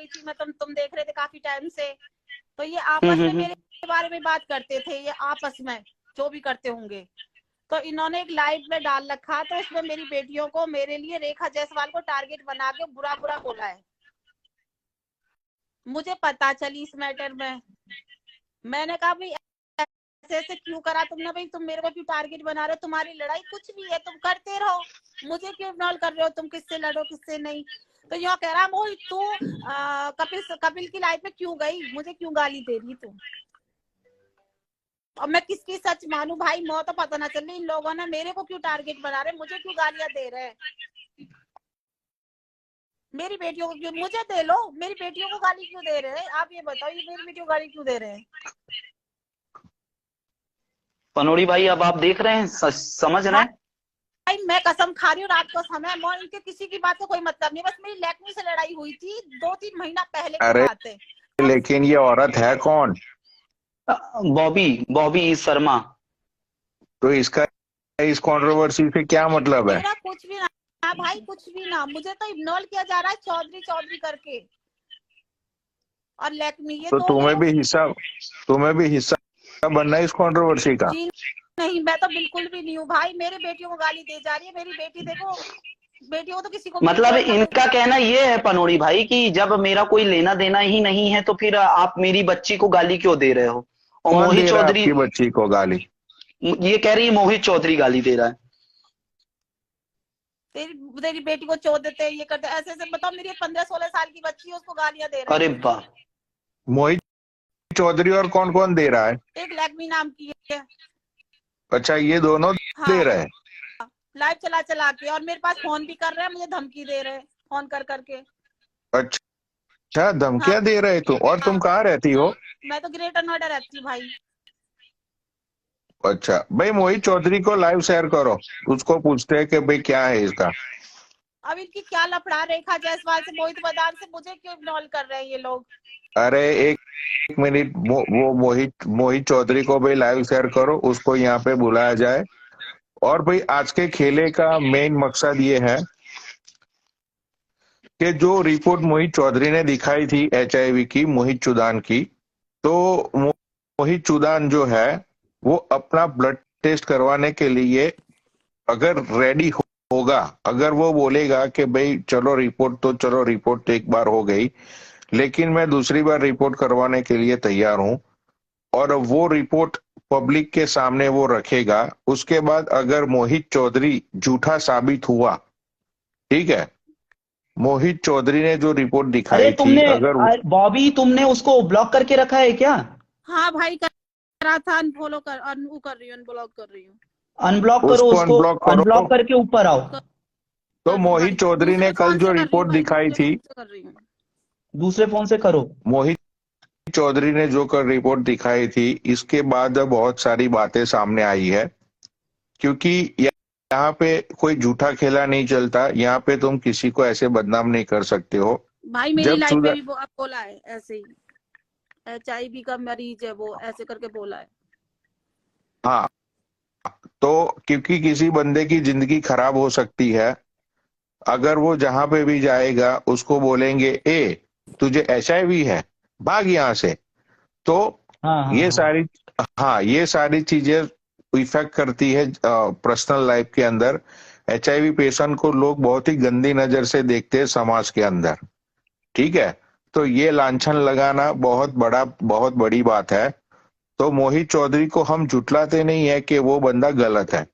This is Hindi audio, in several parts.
रही थी, मैं तुम देख रहे थे काफी टाइम से, तो ये आपस में मेरे बारे में बात करते थे, ये आपस में जो भी करते होंगे। तो इन्होंने एक लाइव में डाल रखा, तो उसमें मेरी बेटियों को, मेरे लिए रेखा जायसवाल को टारगेट बना के बुरा बुरा बोला है। मुझे पता चली इस मैटर में, मैंने कहा भाई ऐसे ऐसे क्यों करा तुमने, भाई तुम मेरे को क्यों टारगेट बना रहे हो, तुम्हारी लड़ाई कुछ भी है तुम करते रहो, मुझे क्यों इग्नोर कर रहे हो, तुम किससे लड़ो किससे नहीं। तो यो कह रहा मोहित तू कपिल की लाइफ में क्यों गई, मुझे क्यों गाली दे रही तू। और मैं किसकी सच मानू भाई, मैं तो पता ना चल रही इन लोगों ने मेरे को क्यों टारगेट बना रहे, मुझे क्यों गालियां दे रहे हैं। मेरी बेटियों को क्यों, मुझे दे लो, मेरी बेटियों को गाली क्यों दे रहे हैं, आप ये बताओ, ये मेरी बेटियों को गाली क्यों दे रहे हैं। पनोड़ी भाई अब आप देख रहे हैं, समझ रहे हैं। भाई मैं कसम खा रही हूँ, रात को समय, मैं इनके किसी की बात से कोई मतलब नहीं, बस मेरी लैक्मी से लड़ाई हुई थी 2-3 महीना पहले की बात है। लेकिन ये औरत है कौन? बॉबी शर्मा। तो इसका इस कंट्रोवर्सी से क्या मतलब है? मेरा कुछ भी ना भाई, कुछ भी ना, मुझे तो इग्नोर किया जा रहा है चौधरी चौधरी करके, और लैक्मी ये तो दो तुम्हें भी हिस्सा बनना है इस कंट्रोवर्सी का? जी नहीं, मैं तो बिल्कुल भी नहीं हूँ भाई, मेरी बेटियों को गाली दे जा रही है, मेरी बेटी देखो, बेटियों को तो किसी को मतलब इनका कहना ये है पनोड़ी भाई कि जब मेरा कोई लेना देना ही नहीं है तो फिर आप मेरी बच्ची को गाली क्यों दे रहे हो। और कौन मोहित दे रहा है चौधरी आपकी बच्ची को गाली? ये कह रही है मोहित चौधरी गाली दे रहा है। तेरी बेटी को चोद देते ये करते, ऐसे ऐसे बताओ, मेरी 15-16 साल की बच्ची है, उसको गालियां दे रहे हैं। अरे वाह। मोहित चौधरी और कौन कौन दे रहा है? एक लैक्मी नाम की है। अच्छा, ये दोनों दे रहे हैं लाइव चला चला के, और मेरे पास फोन भी कर रहे हैं, मुझे धमकी दे रहे हैं फोन कर करके। अच्छा, धमकियां दे रहे तुम? और तुम कहाँ रहती हो? मैं तो ग्रेटर नोएडा रहती हूँ भाई। अच्छा भाई, मोहित चौधरी को लाइव शेयर करो, उसको पूछते हैं कि भाई क्या है इसका। अब इनकी क्या लफड़ा, रेखा जायसवाल से, मोहित मदान से, मुझे क्यों इग्नोर कर रहे हैं ये लोग। अरे एक मिनट, वो मोहित चौधरी को भाई लाइव शेयर करो, उसको यहाँ पे बुलाया जाए। और भाई आज के खेले का मेन मकसद ये है कि जो रिपोर्ट मोहित चौधरी ने दिखाई थी HIV की, मोहित चुदान की, तो मोहित चुदान जो है वो अपना ब्लड टेस्ट करवाने के लिए अगर रेडी होगा, अगर वो बोलेगा कि भाई चलो रिपोर्ट एक बार हो गई, लेकिन मैं दूसरी बार रिपोर्ट करवाने के लिए तैयार हूं, और वो रिपोर्ट पब्लिक के सामने वो रखेगा, उसके बाद अगर मोहित चौधरी झूठा साबित हुआ, ठीक है, मोहित चौधरी ने जो रिपोर्ट दिखाई थी, अगर बॉबी तुमने उसको ब्लॉक करके रखा है क्या? हाँ भाई करा था, अनफॉलो कर रही हूँ, अनब्लॉक कर रही हूँ। अनब्लॉक करो उसको, अनब्लॉक करके ऊपर आओ। तो मोहित चौधरी ने कल जो रिपोर्ट दिखाई थी, दूसरे फोन से करो। मोहित चौधरी ने जो कर रिपोर्ट दिखाई थी, इसके बाद बहुत सारी बातें सामने आई है, क्योंकि यहाँ पे कोई झूठा खेला नहीं चलता, यहाँ पे तुम किसी को ऐसे बदनाम नहीं कर सकते हो। भाई मेरी लाइफ में भी बोला है ऐसे ही, HIV का मरीज है वो, ऐसे करके बोला है। हाँ, तो क्योंकि किसी बंदे की जिंदगी खराब हो सकती है, अगर वो जहां पे भी जाएगा उसको बोलेंगे ए तुझे HIV है, भाग यहाँ से, तो ये सारी चीजें इफेक्ट करती है पर्सनल लाइफ के अंदर। HIV पेशेंट को लोग बहुत ही गंदी नजर से देखते हैं समाज के अंदर, ठीक है, तो ये लांछन लगाना बहुत बड़ी बात है। तो मोहित चौधरी को हम झुटलाते नहीं है कि वो बंदा गलत है,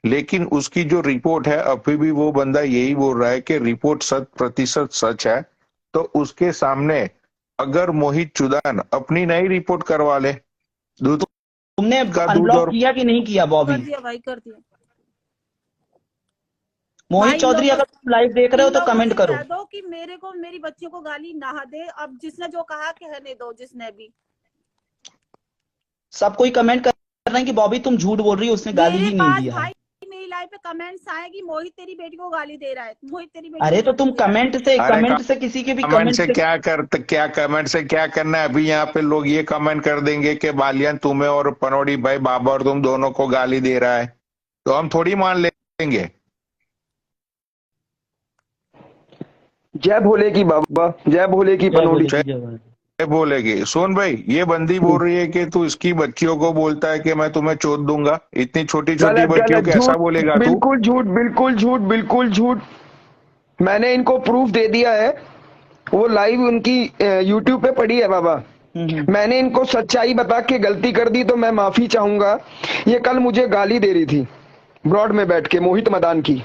लेकिन उसकी जो रिपोर्ट है अभी भी वो बंदा यही बोल रहा है कि रिपोर्ट 100% सच है। तो उसके सामने अगर मोहित चुदान अपनी नई रिपोर्ट करवा ले, तुमने अनब्लॉक किया कि नहीं किया बॉबी? कर दिया भाई, कर दिया। मोहित चौधरी अगर तुम लाइव देख रहे हो तो कमेंट करो। कह दो कि मेरे को, मेरी बच्चियों को गाली ना दे, अब जिसने जो कहा कहने दो, जिसने भी। सब कोई कमेंट कर रहे हैं कि बॉबी तुम झूठ बोल रही हो, उसने गाली ही नहीं दिया है। मेरी लाइफ पे कमेंट्स आए कि मोहित तेरी बेटी को गाली दे रहा है, मोहित तेरी बेटी। अरे तो तुम कमेंट से किसी के भी कमेंट से कमेंट से क्या करना है? अभी यहाँ पे लोग ये कमेंट कर देंगे कि बालियान तुम्हें और पनोड़ी भाई बाबा और तुम दोनों को गाली दे रहा है, तो हम थोड़ी मान लेंगे। जय भोले की बाबा, जय भोले की जय पनौड़ी। बोले की जय बोले। ये बोलेगी। सुन भाई, ये बंदी बोल रही है कि तू इसकी बच्चियों को बोलता है कि मैं तुम्हें चोद दूंगा। इतनी छोटी छोटी गलत बच्चियों गलत, को ऐसा झूठ, बोलेगा तू? बिल्कुल झूठ, बिल्कुल झूठ, बिल्कुल झूठ। मैंने इनको प्रूफ दे दिया है, वो लाइव उनकी यूट्यूब पे पड़ी है बाबा। मैंने इनको सच्चाई बता के गलती कर दी तो मैं माफी चाहूंगा। ये कल मुझे गाली दे रही थी ब्रॉड में बैठ के, मोहित मदान की।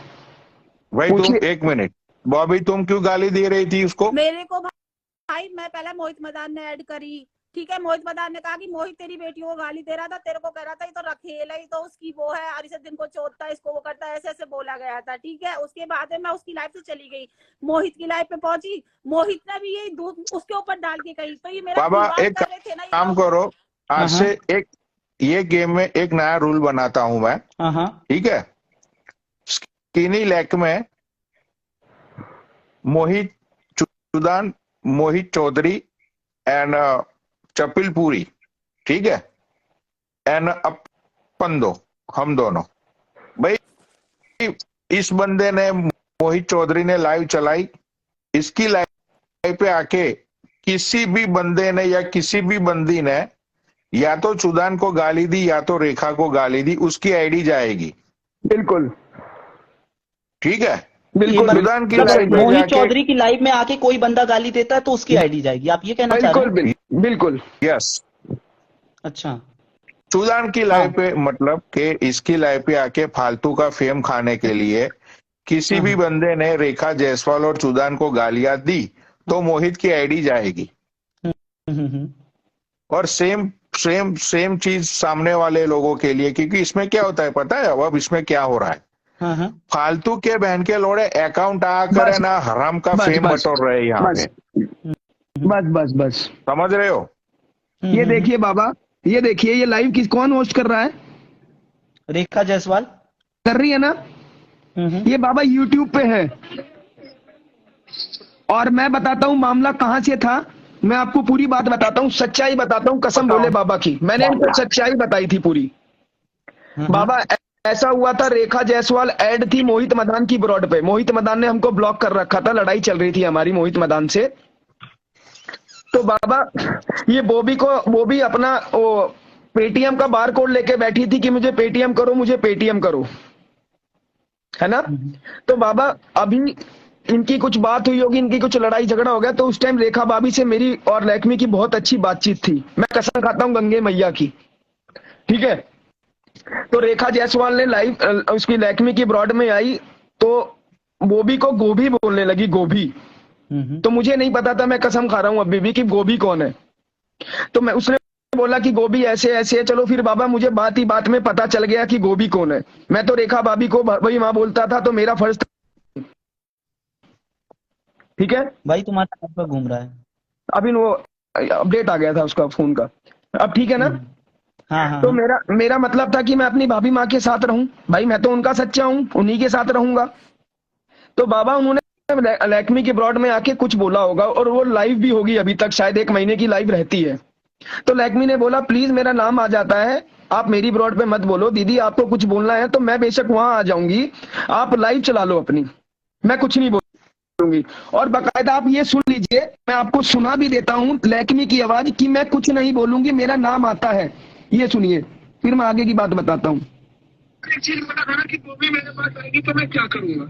भाई तुम पूछिए। एक मिनट, बॉबी तुम क्यों गाली दे रही थी उसको? मेरे को भाई, मैं पहले मोहित मदान ने ऐड करी, ठीक है। मोहित मदान ने कहा कि मोहित तेरी बेटियों को गाली दे रहा था, तेरे को कह रहा था ये तो रखेल है, ये तो उसकी वो है, और इसे दिन को चोदता है, इसको वो करता है, ऐसे ऐसे बोला गया था, ठीक है। उसके बाद में मैं उसकी लाइफ से चली गई, मोहित की लाइफ पे पहुंची। मोहित ने भी ये दूध उसके ऊपर डाल के कही, तो ये मेरा बाबा विवाद एक कर रहे थे ना ये काम लोग। करो, आज से एक ये गेम में एक नया रूल बनाता हूं मैं, ठीक है? स्किनी लेग में मोहित चुदान, मोहित चौधरी एंड चपिल पूरी, ठीक है? एंड अपन दो, हम दोनों। भाई इस बंदे ने, मोहित चौधरी ने लाइव चलाई, इसकी लाइव पे आके किसी भी बंदे ने या किसी भी बंदी ने या तो चुदान को गाली दी या तो रेखा को गाली दी, उसकी आईडी जाएगी, बिल्कुल ठीक है? बिल्कुल, चुदान की मतलब लाइव पे मोहित जाके, चौधरी की लाइव में आके कोई बंदा गाली देता है तो उसकी आईडी जाएगी, आप ये कहना चाह रहे बिल्कुल, हैं? बिल्कुल। यस, अच्छा। चुदान की लाइव पे, मतलब कि इसकी लाइव पे आके फालतू का फेम खाने के लिए किसी भी बंदे ने रेखा जायसवाल और चुदान को गालियां दी तो मोहित की आईडी जाएगी। और सेम सेम सेम चीज सामने वाले लोगों के लिए, क्योंकि इसमें क्या होता है पता है? अब इसमें क्या हो रहा है, फालतू के बहन के लोड़े अकाउंट आकर है बस, ना हराम का बस, फेम बस, बटोर रहे हैं यहाँ बस, पे, बस बस बस। समझ रहे हो? ये देखिए बाबा, ये देखिए, ये लाइव किस कौन होस्ट कर रहा है? रेखा जायसवाल कर रही है ना? ये बाबा यूट्यूब पे है। और मैं बताता हूँ मामला कहां से था, मैं आपको पूरी बात बताता हूँ, सच्चाई बताता हूँ, कसम भोले बाबा की। मैंने इनको सच्चाई बताई थी पूरी। बाबा ऐसा हुआ था, रेखा जायसवाल ऐड थी मोहित मदान की ब्रॉड पे। मोहित मदान ने हमको ब्लॉक कर रखा था, लड़ाई चल रही थी हमारी मोहित मदान से। तो बाबा ये बॉबी अपना वो पेटीएम का बार कोड लेके बैठी थी कि मुझे पेटीएम करो, मुझे पेटीएम करो, है ना? तो बाबा अभी इनकी कुछ बात हुई होगी, इनकी कुछ लड़ाई झगड़ा हो गया, तो उस टाइम रेखा भाभी से मेरी और लक्ष्मी की बहुत अच्छी बातचीत थी। मैं कसम खाता हूँ गंगे मैया की, ठीक है? तो रेखा जायसवाल ने लाइव उसकी लक्ष्मी की ब्रॉड में आई तो बॉबी को गोभी बोलने लगी, गोभी। तो मुझे नहीं पता था, मैं कसम खा रहा हूँ अभी भी, कि गोभी कौन है। तो मैं, उसने बोला कि गोभी ऐसे ऐसे है। चलो फिर बाबा मुझे बात ही बात में पता चल गया कि गोभी कौन है। मैं तो रेखा भाभी को भाई माँ बोलता था, तो मेरा फर्ज था, ठीक है भाई तुम्हारा घर पर घूम रहा है। अभी वो अपडेट आ गया था उसका फोन का, अब ठीक है ना? हाँ तो मेरा मतलब था कि मैं अपनी भाभी माँ के साथ रहूं, भाई मैं तो उनका सच्चा हूं, उन्हीं के साथ रहूंगा। तो बाबा उन्होंने लक्ष्मी के ब्रॉड में आके कुछ बोला होगा, और वो लाइव भी होगी अभी तक, शायद 1 महीने की लाइव रहती है। तो लक्ष्मी ने बोला प्लीज मेरा नाम आ जाता है, आप मेरी ब्रॉड पे मत बोलो, दीदी आपको कुछ बोलना है तो मैं बेशक वहां आ जाऊंगी, आप लाइव चला लो अपनी, मैं कुछ नहीं बोलूंगी। और बाकायदा आप ये सुन लीजिए, मैं आपको सुना भी देता हूँ लक्ष्मी की आवाज कि मैं कुछ नहीं बोलूंगी, मेरा नाम आता है। ये सुनिए, फिर मैं आगे की बात बताता हूँ। कि वो भी मेरे पास आएगी तो मैं क्या करूंगा,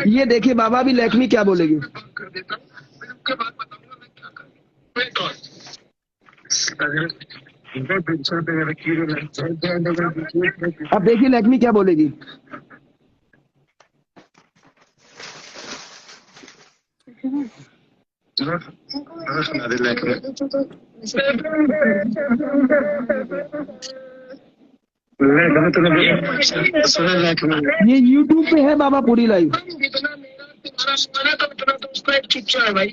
ये देखिए बाबा भी लक्ष्मी क्या बोलेगी। कर देता हूँ, फिर उसके बाद बताऊंगा मैं क्या करूंगा। अब देखिए लक्ष्मी क्या बोलेगी। सुना दे ये YouTube पे है बाबा पूरी लाइव,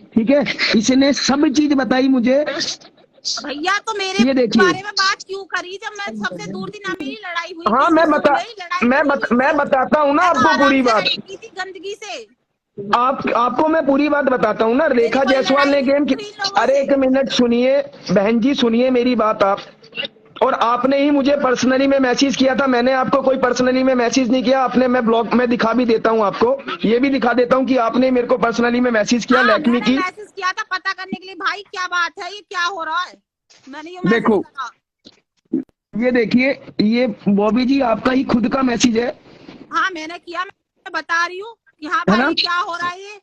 ठीक है? इसने सब चीज बताई मुझे। भैया तो मेरे ये देखिए, बारे में बात क्यों करी जब मैं सबसे दूर थी ना, मेरी लड़ाई हुई? हाँ मैं बताता हूँ ना आपको पूरी बात। की थी गंदगी से। आपको मैं पूरी बात बताता हूँ ना। रेखा जायसवाल ने गेम की, अरे 1 मिनट सुनिए बहन जी, सुनिए मेरी बात आप। और आपने ही मुझे पर्सनली में मैसेज किया था, मैंने आपको कोई पर्सनली में मैसेज नहीं किया। आपने, मैं ब्लॉग में दिखा भी देता हूं आपको, ये भी दिखा देता हूं कि आपने मेरे को पर्सनली में मैसेज किया हाँ, लैक्मी मैंने की। मैसेज किया था पता करने के लिए, भाई क्या बात है, ये क्या हो रहा है, मैंने ये देखो, मैसेज करा। ये देखिए, ये बॉबी जी आपका ही खुद का मैसेज है हाँ मैंने किया, मैं बता रही हूँ कि हाँ है भाई ना? ये क्या हो रहा है ये।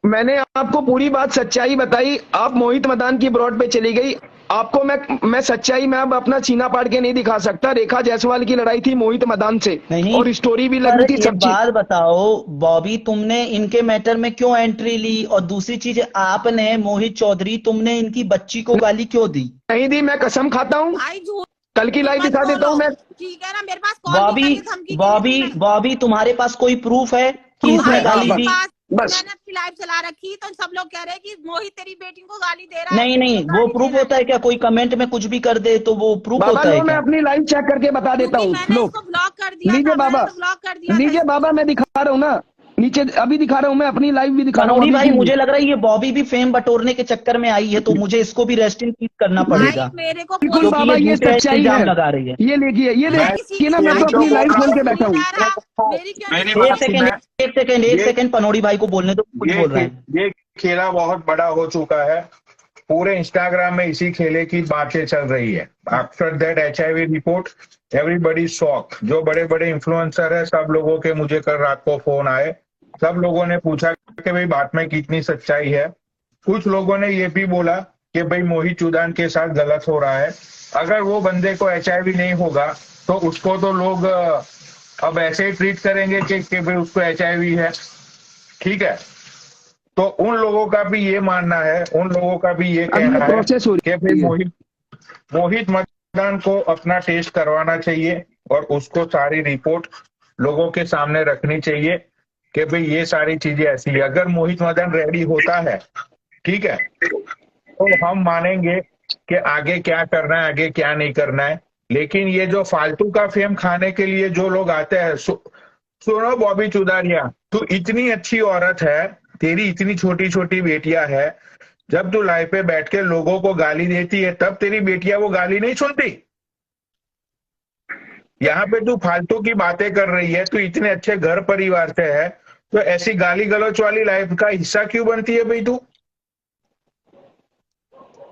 मैंने आपको पूरी बात सच्चाई बताई, आप मोहित मदान की ब्रॉड पे चली गई। आपको मैं सच्चाई में अब अपना सीना पाड़ के नहीं दिखा सकता। रेखा जायसवाल की लड़ाई थी मोहित मदान से, नहीं, और स्टोरी भी पर लगी थी, एक सब चीज। बात बताओ बॉबी, तुमने इनके मैटर में क्यों एंट्री ली? और दूसरी चीज, आपने मोहित चौधरी, तुमने इनकी बच्ची को गाली क्यों दी? नहीं दी, मैं कसम खाता हूँ, भाई झूठ कल की लाइव मत दिखा देता हूँ बोलो, मैं। ठीक है ना, मेरे पास कॉल भी बॉबी करी धमकी के लिए बॉबी तुमने। बॉबी तुम्हारे पास कोई प्रूफ है कि प्रूफ इसने है, हाँ, गाली मेरे दी? पास, बस। मैंने अपनी लाइव चला रखी तो सब लोग कह रहे हैं कि मोहित तेरी बेटी को गाली दे रहा है, नहीं नहीं, तुझे वो गाली प्रूफ दे रहा होता है क्या? कोई कमेंट में कुछ भी कर दे तो वो प्रूफ बाबा होता है लो, मैं क्या? अपनी लाइव चेक करके बता देता क्योंकि हूँ, मैंने लो इसको ब्लॉक कर दिया लीजिए था, मैंने बाबा, तो ब्लॉक कर दिया था लीजिए इसको। बाबा, मैं दिखा रहा हूँ ना, नीचे अभी दिखा रहा हूँ, मैं अपनी लाइव भी दिखा रहा हूँ पनौड़ी अभी भाई, की। मुझे लग रहा है ये बॉबी भी फेम बटोरने के चक्कर में आई है, तो मुझे इसको भी रेस्ट इन पीस करना भाई पड़ेगा, मेरे को बिल्कुल कोई क्योंकि बाबा, ये ये झूठे सच्चाई इल्जाम है। लगा रही है। ये देखिए, ये मैं देखिए किसी ना, की मैं यही तो तो अपनी बोल लाइव रहा खोल के हूँ। बैठा हूँ। जा रहा, देखो, मेरी क्यों मेरी नहीं बात सुने। एक ये सेकंड पनौड़ी भाई को बोलने दो, कुछ बोल रहे हैं। ये खेला बहुत बड़ा हो चुका है, पूरे इंस्टाग्राम में इसी खेले की बातें चल रही है। After that HIV report everybody shock. जो बड़े बड़े इन्फ्लुएंसर है, सब लोगों के मुझे कल रात को फोन आए, सब लोगों ने पूछा कि भाई बात में कितनी सच्चाई है। कुछ लोगों ने ये भी बोला कि भाई मोहित चौहान के साथ गलत हो रहा है। अगर वो बंदे को HIV नहीं होगा तो उसको तो लोग अब ऐसे ही ट्रीट करेंगे कि भाई उसको HIV है, ठीक है। तो उन लोगों का भी ये मानना है, उन लोगों का भी ये अभी कहना ये है प्रोसेस हो कि रही भाई है। मोहित मदान को अपना टेस्ट करवाना चाहिए और उसको सारी रिपोर्ट लोगों के सामने रखनी चाहिए कि भाई ये सारी चीजें ऐसी है। अगर मोहित मदान रेडी होता है, ठीक है, तो हम मानेंगे कि आगे क्या करना है, आगे क्या नहीं करना है। लेकिन ये जो फालतू का फेम खाने के लिए जो लोग आते हैं, सुनो बॉबी चुदारिया, तू इतनी अच्छी औरत है, तेरी इतनी छोटी छोटी बेटियां है, जब तू लाइव पे बैठ के लोगों को गाली देती है तब तेरी बेटियां वो गाली नहीं सुनती। यहाँ पे तू फालतू की बातें कर रही है, तू इतने अच्छे घर परिवार से है, तो ऐसी गाली गलौच वाली लाइफ का हिस्सा क्यों बनती है भाई तू?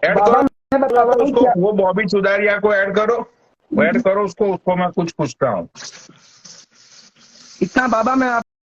ऐड बाबा करो मैं बता रहा हूँ उसको, क्या, वो बॉबी सुधारिया को ऐड करो, वो ऐड करो उसको मैं कुछ पूछता हूँ। इतना बाबा मैं